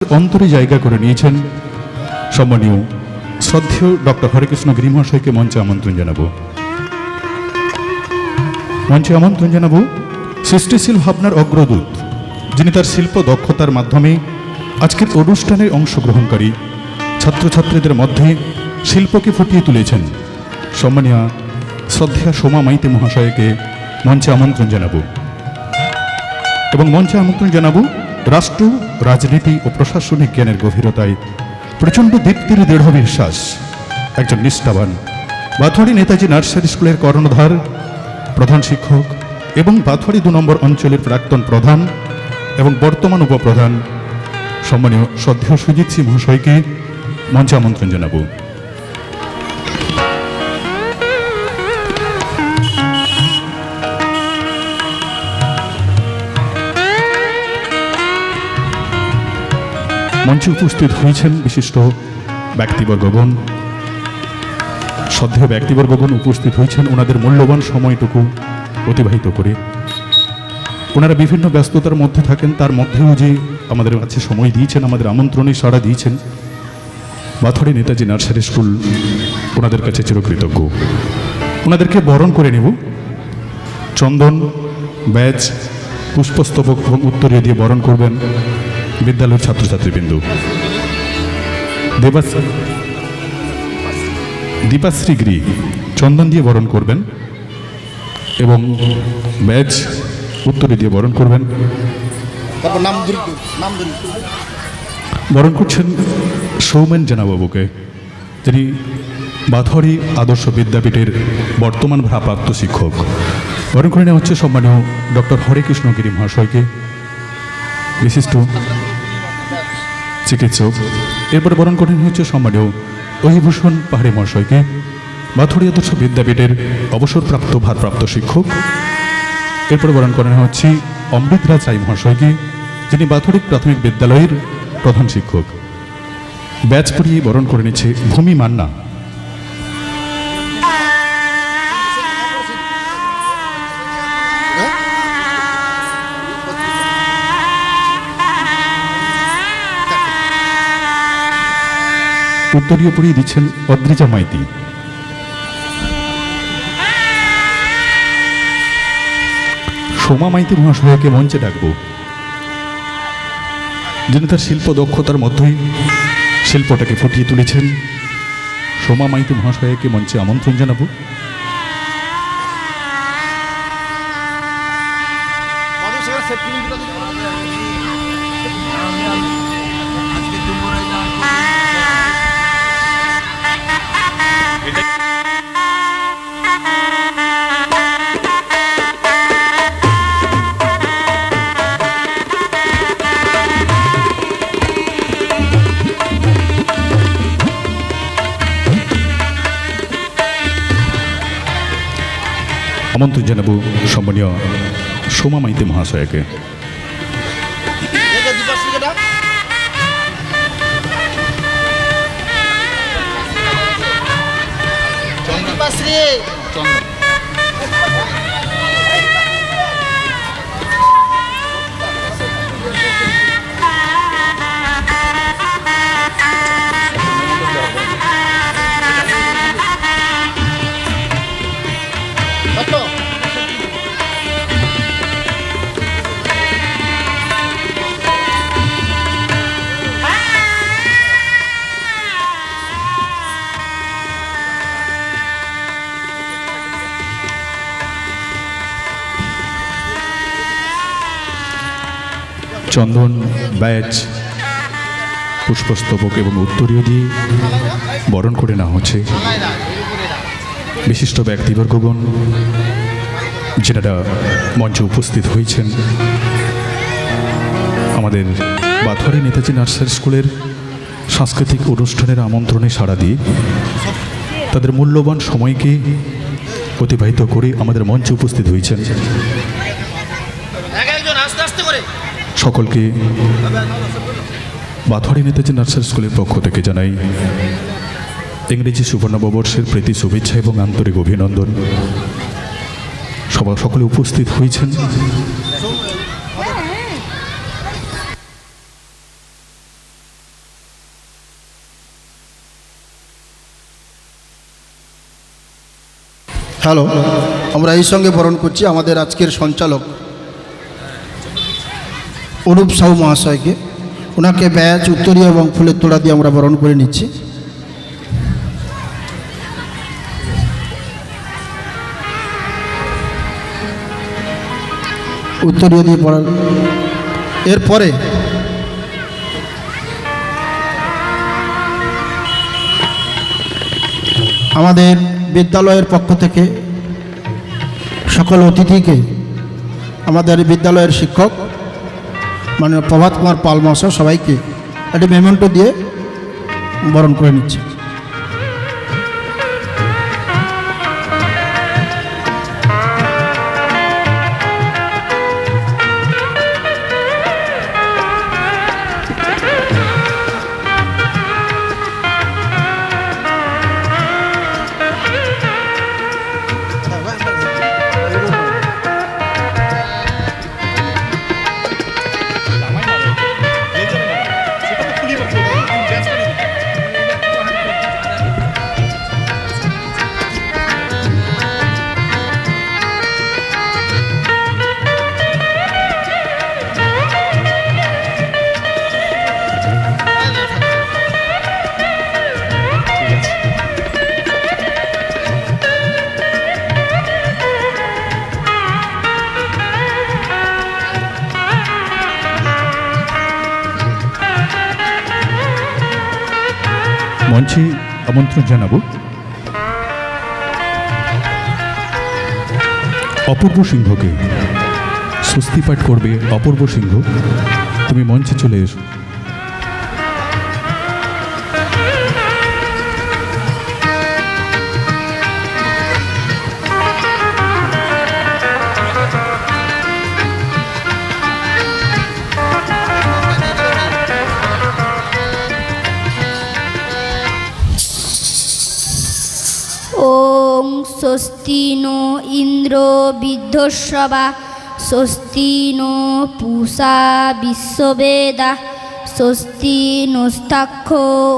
অন্তরে জায়গা করে নিয়েছেন সম্মানীয় শ্রদ্ধেয় ডক্টর হরেকৃষ্ণ গিরি মহাশয়কে মঞ্চে আমন্ত্রণ জানাবো সৃষ্টিশীল ভাবনার অগ্রদূত, যিনি তার শিল্প দক্ষতার মাধ্যমে আজকের অনুষ্ঠানে অংশগ্রহণকারী ছাত্রছাত্রীদের মধ্যে শিল্পকে ফুটিয়ে তুলেছেন। সম্মানীয় শ্রদ্ধেয়া সোমা মাইতি মহাশয়কে মঞ্চে আমন্ত্রণ জানাবো এবং মঞ্চে আমন্ত্রণ জানাবো রাষ্ট্র, রাজনীতি ও প্রশাসনিক জ্ঞানের গভীরতায় প্রচণ্ড দীপ্তির দৃঢ় বিশ্বাস একজন নিষ্ঠাবান বাথুয়ারি নেতাজি নার্সারি স্কুলের কর্ণধার, প্রধান শিক্ষক এবং বাথুয়ারি ২ নম্বর অঞ্চলের প্রাক্তন প্রধান এবং বর্তমান উপপ্রধান সম্মানীয় শ্রদ্ধেয় সুজিত সিং মহাশয়কে মঞ্চে আমন্ত্রণ জানাবো। মঞ্চে উপস্থিত হয়েছেন বিশিষ্ট ব্যক্তিবর্গগণ, শ্রদ্ধেয় ব্যক্তিবর্গগণ উপস্থিত হয়েছেন ওনাদের মূল্যবান সময়টুকু অতিবাহিত করে। ওনারা বিভিন্ন ব্যস্ততার মধ্যে থাকেন, তার মধ্যেও যে আমাদের কাছে সময় দিয়েছেন, আমাদের আমন্ত্রণে সাড়া দিয়েছেন, বাথুয়ারি নেতাজি নার্সারি স্কুল ওনাদের কাছে চিরকৃতজ্ঞ। ওনাদেরকে বরণ করে নেব। চন্দন, ব্যাজ, পুষ্পস্তবক এবং উত্তরীয় দিয়ে বরণ করবেন বিদ্যালয়ের ছাত্রছাত্রীবৃন্দ। দীপাশ্রী গিরি চন্দন দিয়ে বরণ করবেন এবং ব্যাজ উত্তরে দিয়ে বরণ করবেন। বরণ করছেন সৌমেন জানাবাবুকে, যিনি বাথুয়ারি আদর্শ বিদ্যাপীঠের বর্তমান ভারপ্রাপ্ত শিক্ষক। বরণ করে নেওয়া হচ্ছে সম্মানীয় ডক্টর হরেকৃষ্ণ গিরি মহাশয়কে, বিশিষ্ট চিকিৎসক। এরপরে বরণ করে নেওয়া হচ্ছে সম্মানীয় অহিভূষণ পাহাড়ি মহাশয়কে, বাথুয়ারি আদর্শ বিদ্যাপীঠের অবসরপ্রাপ্ত ভারপ্রাপ্ত শিক্ষক। এরপরে বরণ করে নেওয়া হচ্ছে অমৃত রাজ রায় মহাশয়কে, যিনি বাথুয়ারি প্রাথমিক বিদ্যালয়ের প্রধান শিক্ষক। ব্যাচ পরিয়ে বরণ করে নিচ্ছে ভূমি মান্না। উত্তরীয় পরিয়ে দিচ্ছেন অদ্রিজা মাইতি। সোমা মাইতি মহাশয়কে মঞ্চে ডাকব, যিনি তার শিল্প দক্ষতার মধ্যেই শিল্পটাকে ফুটিয়ে তুলেছেন। সোমা মাইতি মহাশয়কে মঞ্চে আমন্ত্রণ জানাবো। আমন্ত্রণ জানাবো সম্মানীয় সোমা মাইতি মহাশয়কে। চন্দন, ব্যাজ, পুষ্পস্তবক এবং উত্তরীয় দিয়ে বরণ করে নেওয়া হচ্ছে বিশিষ্ট ব্যক্তিবর্গগণ, যেনারা মঞ্চে উপস্থিত হয়েছেন আমাদের বাথুয়ারি নেতাজি নার্সারি স্কুলের সাংস্কৃতিক অনুষ্ঠানের আমন্ত্রণে সাড়া দিয়ে তাদের মূল্যবান সময়কে অতিবাহিত করে আমাদের মঞ্চে উপস্থিত হয়েছেন। সকলকে বাথুয়ারি নেতাজি নার্সারি স্কুলের পক্ষ থেকে জানাই ইংরেজি সুবর্ণবর্ষের প্রীতি শুভেচ্ছা এবং আন্তরিক অভিনন্দন। সকলে উপস্থিত হয়েছেন। হ্যালো, আমরা এই সঙ্গে বরণ করছি আমাদের আজকের সঞ্চালক অনুপ সাহু মহাশয়কে। ওনাকে ব্যাচ, উত্তরীয় এবং ফুলের তোড়া দিয়ে আমরা বরণ করে নিচ্ছি। উত্তরীয় দিয়ে পড়ার এরপরে আমাদের বিদ্যালয়ের পক্ষ থেকে সকল অতিথিকে আমাদের বিদ্যালয়ের শিক্ষক মানে প্রভাত কুমার পাল মহাশয় সবাইকে একটি মেমেন্টো দিয়ে বরণ করে নিচ্ছে। মঞ্চে আমন্ত্রণ জানাবো অপূর্ব সিংহকে। স্বস্তি পাঠ করবে অপূর্ব সিংহ। তুমি মঞ্চে চলে এসো। ওং স্বস্তি নো ইন্দ্র বিদ্ধস্রবা স্বস্তি নো পূষা বিশ্ববেদা স্বস্তি নস্তাক্ষ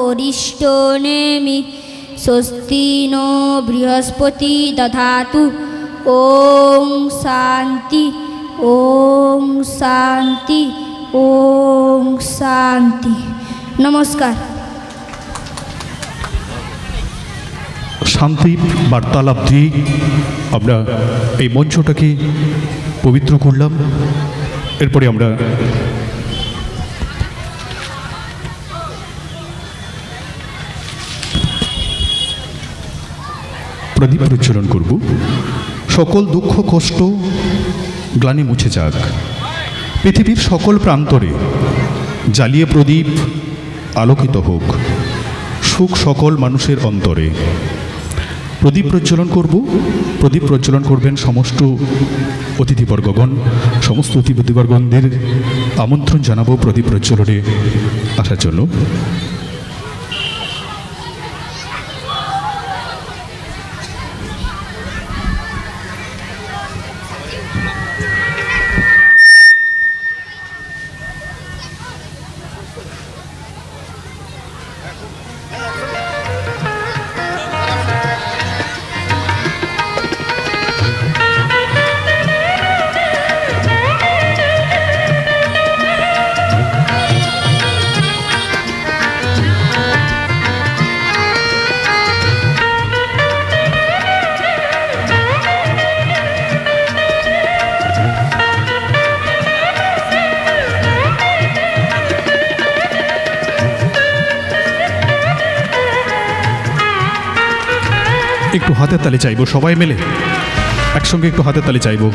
অরিষ্ট নেমি স্বস্তি নো বৃহস্পতি দধাতু। ওং শান্তি, ওং শান্তি, ওং শান্তি। নমস্কার। শান্তির বার্তালাপ দিয়ে আমরা এই মঞ্চটাকে পবিত্র করলাম। এরপরে আমরা প্রদীপ প্রজ্বলন করব। সকল দুঃখ কষ্ট গ্লানি মুছে যাক। পৃথিবীর সকল প্রান্তরে জ্বালিয়ে প্রদীপ আলোকিত হোক। সুখ সকল মানুষের অন্তরে। প্রদীপ প্রজ্বলন করব। প্রদীপ প্রজ্বলন করবেন সমস্ত অতিথিবর্গগণ। সমস্ত অতিথিবর্গণদের আমন্ত্রণ জানাবো প্রদীপ প্রজ্বলনে আসার জন্য। একটু হাতের তালি চাইবো সবাই মিলে একসঙ্গে। একটু হাতের তালি চাইবো।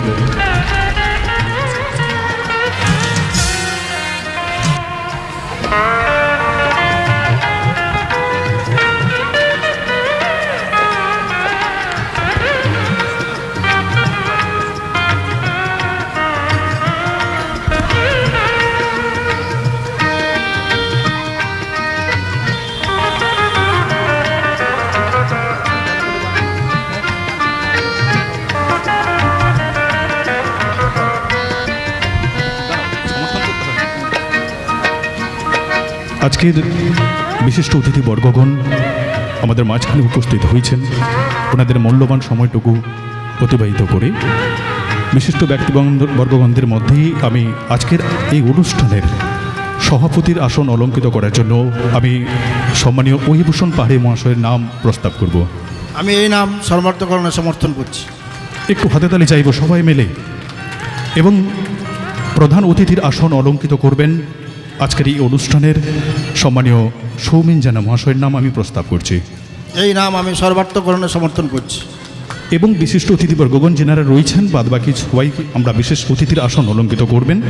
আজকের বিশিষ্ট অতিথিবর্গগণ আমাদের মাঝখানে উপস্থিত হয়েছেন। ওনাদের মূল্যবান সময়টুকু অতিবাহিত করে বিশিষ্ট ব্যক্তিবর্গগণদের মধ্যেই আমি আজকের এই অনুষ্ঠানের সভাপতির আসন অলঙ্কৃত করার জন্য আমি সম্মানীয় অহিভূষণ পাহাড়ি মহাশয়ের নাম প্রস্তাব করব। আমি এই নাম সর্বার্থকরণে সমর্থন করছি। একটু হাতে তালি চাইব সবাই মিলে। এবং প্রধান অতিথির আসন অলঙ্কৃত করবেন আজকের এই অনুষ্ঠানের সম্মানীয় সৌমিন জানা মহাশয়ের নাম আমি প্রস্তাব করছি। এই নাম আমি সর্বার্থকরণে সমর্থন করছি। এবং বিশিষ্ট অতিথিবর্গগণ যেনারা রয়েছেন বাদবাকি সবাইকে আমরা বিশেষ অতিথির আসন অলঙ্কৃত করবেন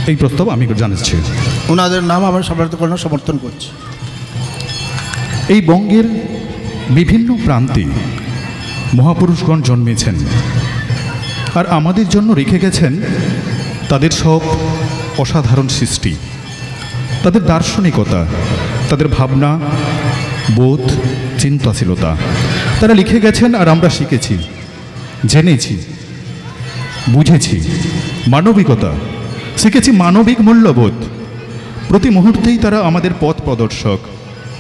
এই প্রস্তাব আমি জানাচ্ছি। ওনাদের নাম আমি সর্বার্থকরণে সমর্থন করছি। এই বঙ্গের বিভিন্ন প্রান্তে মহাপুরুষগণ জন্মেছেন আর আমাদের জন্য রেখে গেছেন তাদের সব অসাধারণ সৃষ্টি, তাদের দার্শনিকতা, তাদের ভাবনা, বোধ, চিন্তাশীলতা তারা লিখে গেছেন আর আমরা শিখেছি, জেনেছি, বুঝেছি। মানবিকতা শিখেছি, মানবিক মূল্যবোধ। প্রতি মুহূর্তেই তারা আমাদের পথ প্রদর্শক,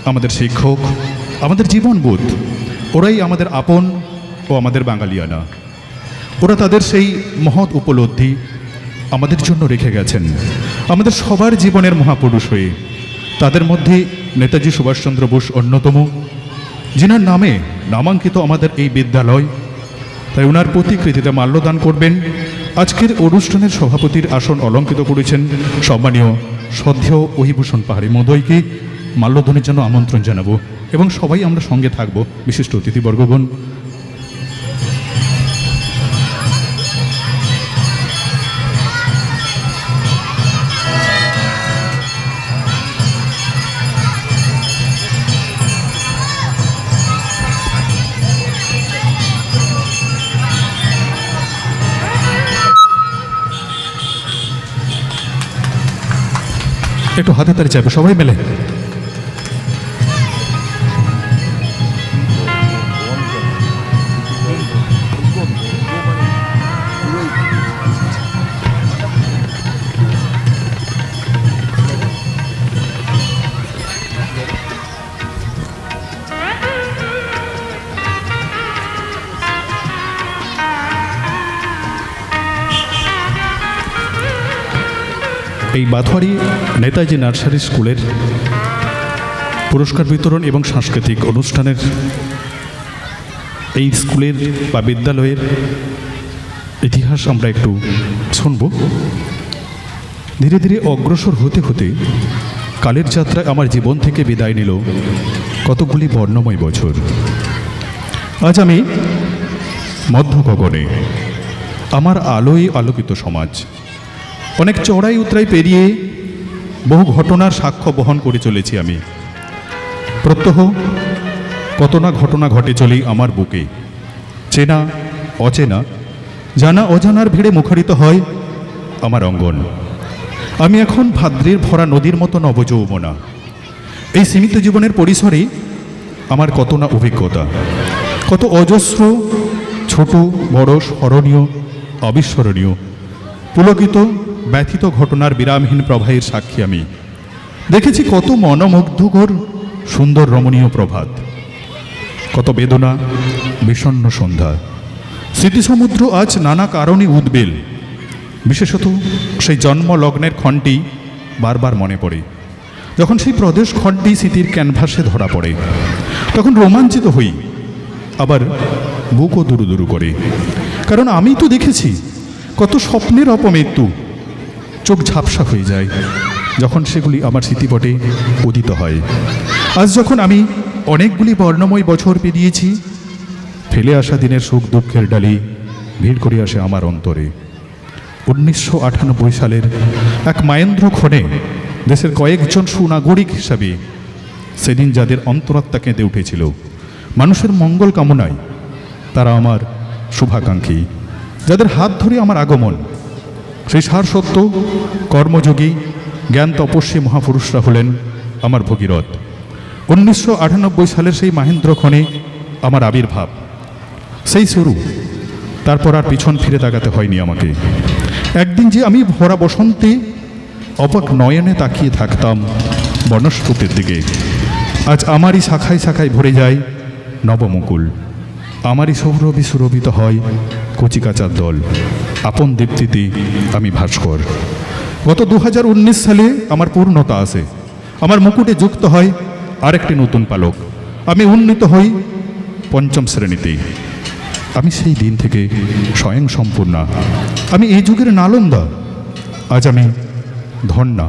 আমাদের শিক্ষক, আমাদের জীবনবোধ। ওরাই আমাদের আপন ও আমাদের বাঙালিয়ানা। ওরা তাদের সেই মহৎ উপলব্ধি আমাদের জন্য রেখে গেছেন আমাদের সবার জীবনের মহাপুরুষ হয়ে। তাদের মধ্যে নেতাজি সুভাষচন্দ্র বোস অন্যতম, যিনার নামে নামাঙ্কিত আমাদের এই বিদ্যালয়। তাই ওনার প্রতিকৃতিতে মাল্যদান করবেন। আজকের অনুষ্ঠানের সভাপতির আসন অলঙ্কৃত করেছেন সম্মানীয় শ্রদ্ধেয় অহিভূষণ পাহাড়ি মহোদয়কে মাল্যদানের জন্য আমন্ত্রণ জানাবো এবং সবাই আমরা সঙ্গে থাকব। বিশিষ্ট অতিথিবর্গগণ একটু হাতে তালি চাইবে সবাই মিলে। এই বাথুয়ারি নেতাজি নার্সারি স্কুলের পুরস্কার বিতরণ এবং সাংস্কৃতিক অনুষ্ঠানের এই স্কুলের বা বিদ্যালয়ের ইতিহাস আমরা একটু শুনব। ধীরে ধীরে অগ্রসর হতে হতে কালের যাত্রায় আমার জীবন থেকে বিদায় নিল কতগুলি বর্ণময় বছর। আজ আমি মধ্য গগনে, আমার আলোয় আলোকিত সমাজ। অনেক চড়াই উতরাই পেরিয়ে বহু ঘটনার সাক্ষ্য বহন করে চলেছি আমি। প্রত্যহ কত না ঘটনা ঘটে চলি আমার বুকে। চেনা অচেনা, জানা অজানার ভিড়ে মুখরিত হয় আমার অঙ্গন। আমি এখন ভাদ্রের ভরা নদীর মতো নবযৌবনা। এই সীমিত জীবনের পরিসরে আমার কত না অভিজ্ঞতা, কত অজস্র ছোট বড় স্মরণীয় অবিস্মরণীয় পুলকিত ব্যথিত ঘটনার বিরামহীন প্রবাহের সাক্ষী আমি। দেখেছি কত মনোমুগ্ধকর সুন্দর রমণীয় প্রভাত, কত বেদনা বিষণ্ণ সন্ধ্যা। স্মৃতিসমুদ্র আজ নানা কারণে উদ্বেল। বিশেষত সেই জন্মলগ্নের ক্ষণটি বারবার মনে পড়ে। যখন সেই প্রদেশ ক্ষণটি স্মৃতির ক্যানভাসে ধরা পড়ে তখন রোমাঞ্চিত হই, আবার বুকও দুরু দুরু করে। কারণ আমি তো দেখেছি কত স্বপ্নের অপমৃত্যু। চোখ ঝাপসা হয়ে যায় যখন সেগুলি আমার স্মৃতিপটে উদিত হয়। আজ যখন আমি অনেকগুলি বর্ণময় বছর পেরিয়েছি, ফেলে আসা দিনের সুখ দুঃখের ডালি ভিড় করে আসে আমার অন্তরে। 1998 সালের এক মায়েন্দ্র ক্ষণে দেশের কয়েকজন সুনাগরিক হিসাবে সেদিন যাদের অন্তরাত্মা কেঁদে উঠেছিল মানুষের মঙ্গল কামনায়, তারা আমার শুভাকাঙ্ক্ষী, যাদের হাত ধরে আমার আগমন। সেই সার সত্য কর্মযোগী জ্ঞান তপস্বী মহাপুরুষরা হলেন আমার ভগীরথ। 1998 সালের সেই মাহেন্দ্রক্ষণে আমার আবির্ভাব, সেই শুরু। তারপর আর পিছন ফিরে তাকাতে হয়নি আমাকে। একদিন যে আমি ভরা বসন্তে অবাক নয়নে তাকিয়ে থাকতাম বনস্পতির দিকে, আজ আমারই শাখায় শাখায় ভরে যায় নবমুকুল। আমারই সৌরভে সুরভিত হয় কচিকাচার দল, আপন দীপ্তিতে আমি ভাস্কর। গত 2019 সালে আমার পূর্ণতা আসে, আমার মুকুটে যুক্ত হয় আরেকটি নতুন পালক, আমি উন্নীত হই 5ম শ্রেণীতে। আমি সেই দিন থেকে স্বয়ং সম্পূর্ণা, আমি এই যুগের নালন্দা। আজ আমি ধন্যা,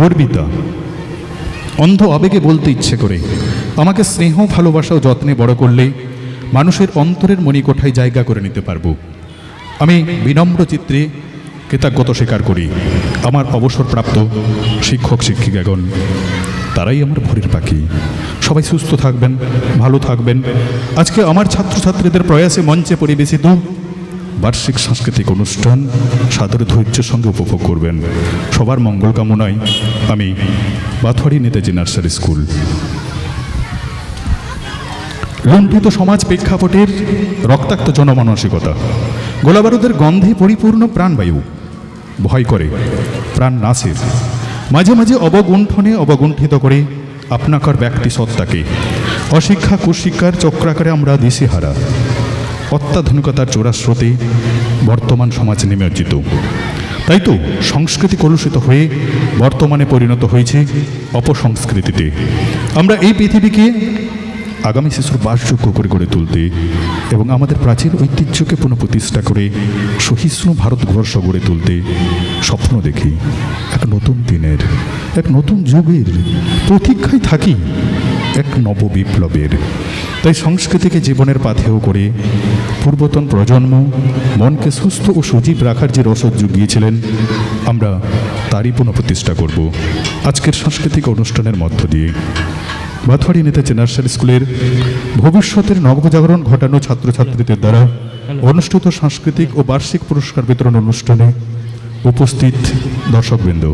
গর্বিতা। অন্ধ আবেগে বলতে ইচ্ছে করে, আমাকে স্নেহ ভালোবাসা ও যত্নে বড় করলে মানুষের অন্তরের মণিকোঠায় জায়গা করে নিতে পারবো। আমি বিনম্র চিত্রে কৃতজ্ঞতা স্বীকার করি আমার অবসরপ্রাপ্ত শিক্ষক শিক্ষিকাগণ, তারাই আমার ভোরের পাখি। সবাই সুস্থ থাকবেন, ভালো থাকবেন। আজকে আমার ছাত্রছাত্রীদের প্রয়াসে মঞ্চে পরিবেশিত বার্ষিক সাংস্কৃতিক অনুষ্ঠান সাদর ধৈর্যের সঙ্গে উপভোগ করবেন। সবার মঙ্গল কামনায় আমি বাথুয়ারি নেতাজি নার্সারি স্কুল। লুণ্ঠিত সমাজ প্রেক্ষাপটের রক্তাক্ত জনমানসিকতা, গোলাবারুদের গন্ধে পরিপূর্ণ প্রাণবায়ু, ভয় করে প্রাণ নাশের, মাঝে মাঝে অবগুণ্ঠনে অবগুণ্ঠিত করে আপনাকার ব্যক্তি সত্তাকে। অশিক্ষা কুশিক্ষার চক্রাকারে আমরা দিশেহারা, অত্যাধুনিকতার চোরাস্রোতে বর্তমান সমাজ নিমজ্জিত। তাই তো সংস্কৃতি কলুষিত হয়ে বর্তমানে পরিণত হয়েছে অপসংস্কৃতিতে। আমরা এই পৃথিবীকে আগামী শিশুর বাসযোগ্য করে গড়ে তুলতে এবং আমাদের প্রাচীন ঐতিহ্যকে পুনঃপ্রতিষ্ঠা করে সহিষ্ণু ভারতবর্ষ গড়ে তুলতে স্বপ্ন দেখি। এক নতুন দিনের, এক নতুন যুগের প্রতীক্ষায় থাকি, এক নববিপ্লবের। তাই সংস্কৃতিকে জীবনের পাথেয় করে পূর্বতন প্রজন্ম মনকে সুস্থ ও সজীব রাখার যে রসদ জুগিয়েছিলেন, আমরা তারই পুনঃপ্রতিষ্ঠা করব আজকের সাংস্কৃতিক অনুষ্ঠানের মধ্য দিয়ে। বাথুয়ারি নেতাজি নার্সারি স্কুলের ভবিষ্যতের নবজাগরণ ঘটানো ছাত্রছাত্রীদের দ্বারা অনুষ্ঠিত সাংস্কৃতিক ও বার্ষিক পুরস্কার বিতরণ অনুষ্ঠানে উপস্থিত দর্শকবৃন্দ,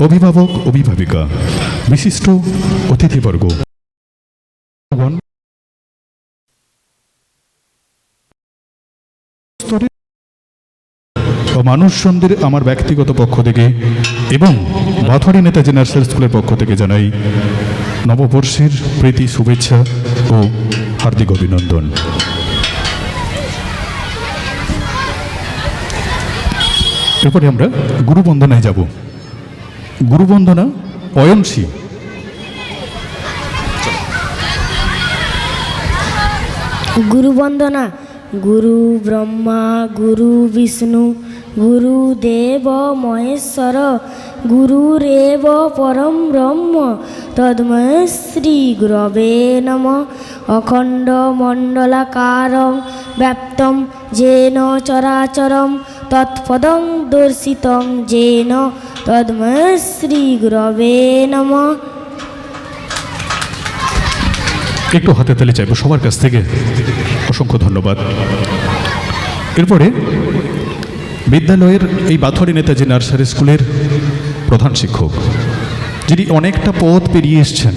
অভিভাবক অভিভাবিকা, বিশিষ্ট অতিথিবর্গ, মানুষজনদের আমার ব্যক্তিগত পক্ষ থেকে এবং বাথুয়ারি নেতাজি নার্সারি স্কুলের পক্ষ থেকে জানাই নববর্ষের প্রীতি, শুভেচ্ছা ও হার্দিক অভিনন্দন। এরপরে আমরা গুরুবন্দনায় যাব। গুরুবন্দনা অয়নশী। গুরুবন্দনা। গুরু ব্রহ্মা গুরু বিষ্ণু গুরুদেব মহেশ্বর গুরুরেব পরম ব্রহ্ম তদ্ময় শ্রী গুরবে নমঃ। অখণ্ড মণ্ডলাকারং ব্যাপ্তং যেন চরাচরম তৎপদং দর্শিতং যেন তদ্ময় শ্রী গুরবে নমঃ। একটু হাতে তালি চাইব সবার কাছ থেকে, অসংখ্য ধন্যবাদ। এরপরে বিদ্যালয়ের এই বাথুয়ারি নেতাজি নার্সারি স্কুলের প্রধান শিক্ষক, যিনি অনেকটা পথ পেরিয়ে এসছেন,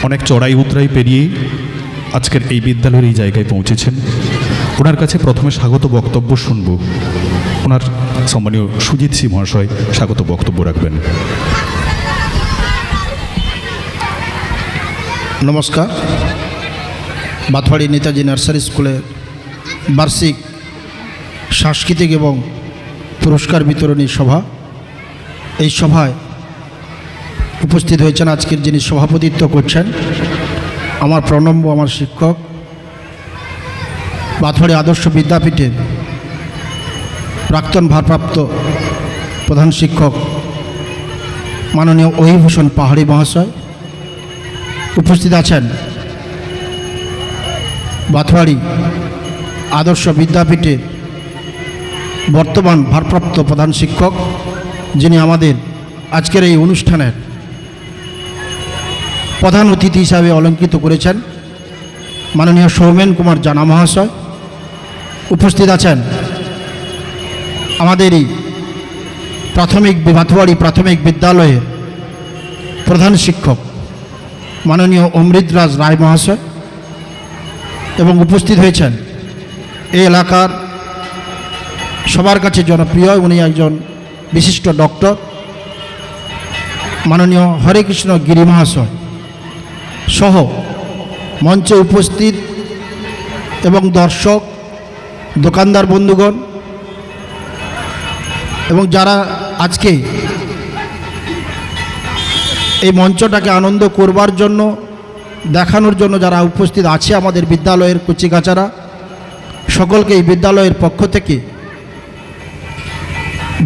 অনেক চড়াই উতরাই পেরিয়ে আজকের এই বিদ্যালয়ের এই জায়গায় পৌঁছেছেন। ওনার কাছে প্রথমে স্বাগত বক্তব্য শুনব। ওনার সম্মানীয় সুজিত সিং মহাশয় স্বাগত বক্তব্য রাখবেন। নমস্কার। বাথুয়ারি নেতাজি নার্সারি স্কুলের বার্ষিক সাংস্কৃতিক এবং পুরস্কার বিতরণী সভা, এই সভায় উপস্থিত হয়েছেন আজকের যিনি সভাপতিত্ব করছেন আমার প্রণম্য আমার শিক্ষক, বাথুয়ারি আদর্শ বিদ্যাপীঠের প্রাক্তন ভারপ্রাপ্ত প্রধান শিক্ষক মাননীয় অহিভূষণ পাহাড়ি মহাশয়। উপস্থিত আছেন বাথুয়ারি আদর্শ বিদ্যাপীঠের বর্তমান ভারপ্রাপ্ত প্রধান শিক্ষক, যিনি আমাদের আজকের এই অনুষ্ঠানের প্রধান অতিথি হিসাবে অলঙ্কৃত করেছেন মাননীয় সৌমেন কুমার জানা মহাশয়। উপস্থিত আছেন আমাদের এই বাথুয়ারি প্রাথমিক বিদ্যালয়ের প্রধান শিক্ষক মাননীয় অমৃতরাজ রায় মহাশয়, এবং উপস্থিত হয়েছেন এই এলাকার সবার কাছে জনপ্রিয়, উনি একজন বিশিষ্ট ডক্টর মাননীয় হরে কৃষ্ণ গিরি মহাশয় সহ মঞ্চে উপস্থিত এবং দর্শক, দোকানদার বন্ধুগণ এবং যারা আজকে এই মঞ্চটাকে আনন্দ করবার জন্য, দেখানোর জন্য যারা উপস্থিত আছে আমাদের বিদ্যালয়ের কচিকাচারা, সকলকে এই বিদ্যালয়ের পক্ষ থেকে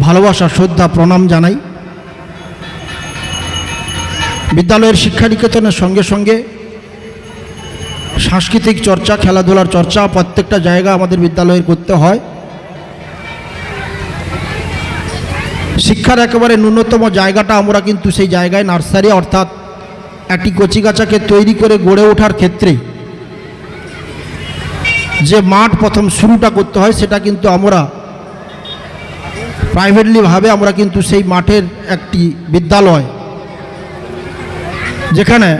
ভালোবাসা, শ্রদ্ধা, প্রণাম জানাই। বিদ্যালয়ের শিক্ষা নিকেতনের সঙ্গে সঙ্গে সাংস্কৃতিক চর্চা, খেলাধুলার চর্চা প্রত্যেকটা জায়গা আমাদের বিদ্যালয়ের করতে হয়। শিক্ষার একেবারে ন্যূনতম জায়গাটা আমরা কিন্তু সেই জায়গায় নার্সারি অর্থাৎ একটি কচিকাচাকে তৈরি করে গড়ে ওঠার ক্ষেত্রে যে মাঠ প্রথম শুরুটা করতে হয়, সেটা কিন্তু আমরা প্রাইভেটলিভাবে আমরা কিন্তু সেই মাঠের একটি বিদ্যালয়, যেখানে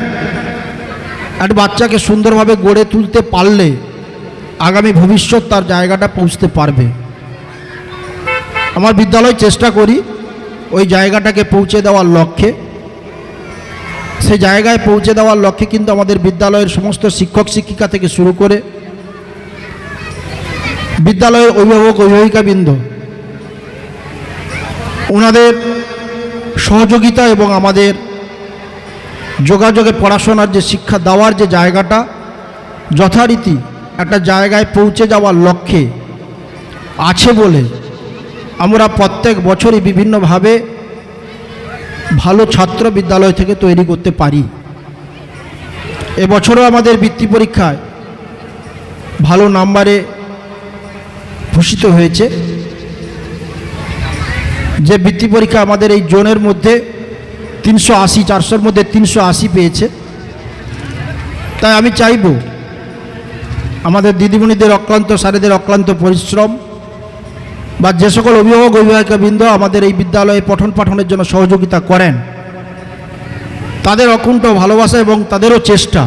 একটা বাচ্চাকে সুন্দরভাবে গড়ে তুলতে পারলে আগামী ভবিষ্যৎ তার জায়গাটা পৌঁছতে পারবে। আমার বিদ্যালয় চেষ্টা করি ওই জায়গাটাকে পৌঁছে দেওয়ার লক্ষ্যে। সেই জায়গায় পৌঁছে দেওয়ার লক্ষ্যে কিন্তু আমাদের বিদ্যালয়ের সমস্ত শিক্ষক শিক্ষিকা থেকে শুরু করে বিদ্যালয়ের অভিভাবক অভিভাবিকাবৃন্দ, ওনাদের সহযোগিতা এবং আমাদের যোগাযোগে পড়াশোনার যে শিক্ষা দেওয়ার যে জায়গাটা যথারীতি একটা জায়গায় পৌঁছে যাওয়ার লক্ষ্যে আছে বলে আমরা প্রত্যেক বছরই বিভিন্নভাবে ভালো ছাত্র বিদ্যালয় থেকে তৈরি করতে পারি। এবছরও আমাদের বৃত্তি পরীক্ষায় ভালো নাম্বারে ভূষিত হয়েছে। যে বৃত্তি পরীক্ষা আমাদের এই জোনের মধ্যে 380, 400-র মধ্যে 380 পেয়েছে। তাই আমি চাইব আমাদের দিদিমণিদের অক্লান্ত, স্যারেদের অক্লান্ত পরিশ্রম বা যে সকল অভিভাবক অভিভাবিকাবৃন্দ আমাদের এই বিদ্যালয়ে পঠন পাঠনের জন্য সহযোগিতা করেন, তাদের অকুণ্ঠ ভালোবাসা এবং তাদেরও চেষ্টা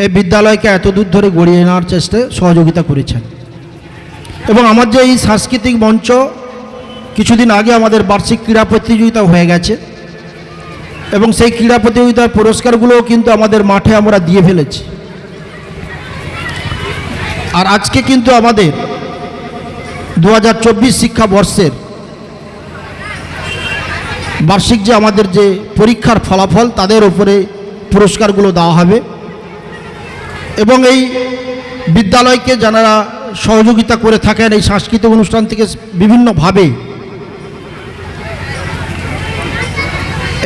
এই বিদ্যালয়কে এত দূর ধরে গড়িয়ে নেওয়ার চেষ্টায় সহযোগিতা করেছেন। এবং আমার যে এই সাংস্কৃতিক মঞ্চ, কিছুদিন আগে আমাদের বার্ষিক ক্রীড়া প্রতিযোগিতা হয়ে গেছে এবং সেই ক্রীড়া প্রতিযোগিতার পুরস্কারগুলোও কিন্তু আমাদের মাঠে আমরা দিয়ে ফেলেছি। আর আজকে কিন্তু আমাদের 2024 শিক্ষাবর্ষের বার্ষিক যে আমাদের যে পরীক্ষার ফলাফল, তাদের উপরে পুরস্কারগুলো দেওয়া হবে। এবং এই বিদ্যালয়কে যারা সহযোগিতা করে থাকেন এই সাংস্কৃতিক অনুষ্ঠান থেকে বিভিন্নভাবে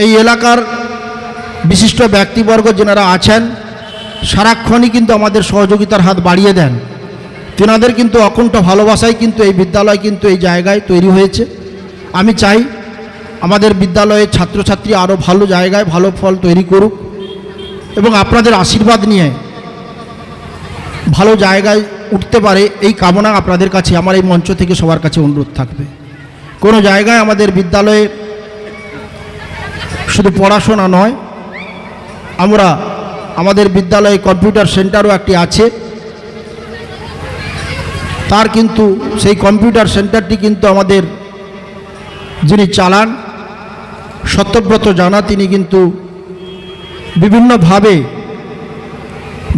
এই এলাকার বিশিষ্ট ব্যক্তিবর্গ যারা আছেন, সারাক্ষণই কিন্তু আমাদের সহযোগিতার হাত বাড়িয়ে দেন। তেনাদের কিন্তু অকুণ্ঠ ভালোবাসায় কিন্তু এই বিদ্যালয় কিন্তু এই জায়গায় তৈরি হয়েছে। আমি চাই আমাদের বিদ্যালয়ের ছাত্রছাত্রী আরও ভালো জায়গায় ভালো ফল তৈরি করুক এবং আপনাদের আশীর্বাদ নিয়ে ভালো জায়গায় উঠতে পারে, এই কামনা আপনাদের কাছে আমার এই মঞ্চ থেকে সবার কাছে অনুরোধ থাকবে। কোনো জায়গায় আমাদের বিদ্যালয়ে শুধু পড়াশোনা নয়, আমরা আমাদের বিদ্যালয়ে কম্পিউটার সেন্টারও একটি আছে। তার কিন্তু সেই কম্পিউটার সেন্টারটি কিন্তু আমাদের যিনি চালান সত্যব্রত জানা, তিনি কিন্তু বিভিন্নভাবে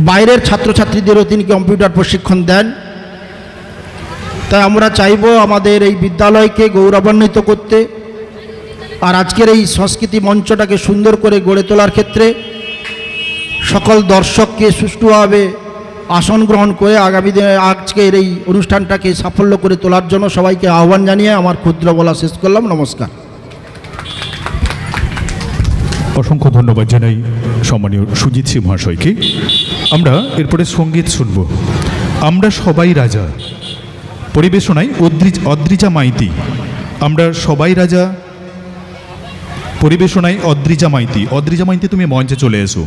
বাইরের ছাত্রছাত্রীদেরও তিনি কম্পিউটার প্রশিক্ষণ দেন। তাই আমরা চাইব আমাদের এই বিদ্যালয়কে গৌরবান্বিত করতে আর আজকের এই সংস্কৃতি মঞ্চটাকে সুন্দর করে গড়ে তোলার ক্ষেত্রে সকল দর্শককে সুষ্ঠুভাবে আসন গ্রহণ করে আগামী দিনে আজকের এই অনুষ্ঠানটাকে সাফল্য করে তোলার জন্য সবাইকে আহ্বান জানিয়ে আমার ক্ষুদ্র বলা শেষ করলাম। নমস্কার। অসংখ্য ধন্যবাদ জানাই সম্মানীয় সুজিত সিং মহাশয়কে। আমরা এরপরে সঙ্গীত শুনব। আমরা সবাই রাজা, পরিবেশনায় অদ্রিজা মাইতি। আমরা সবাই রাজা, পরিবেশনায় অদ্রিজা মাইতি। অদ্রিজা মাইতি, তুমি মঞ্চে চলে এসো।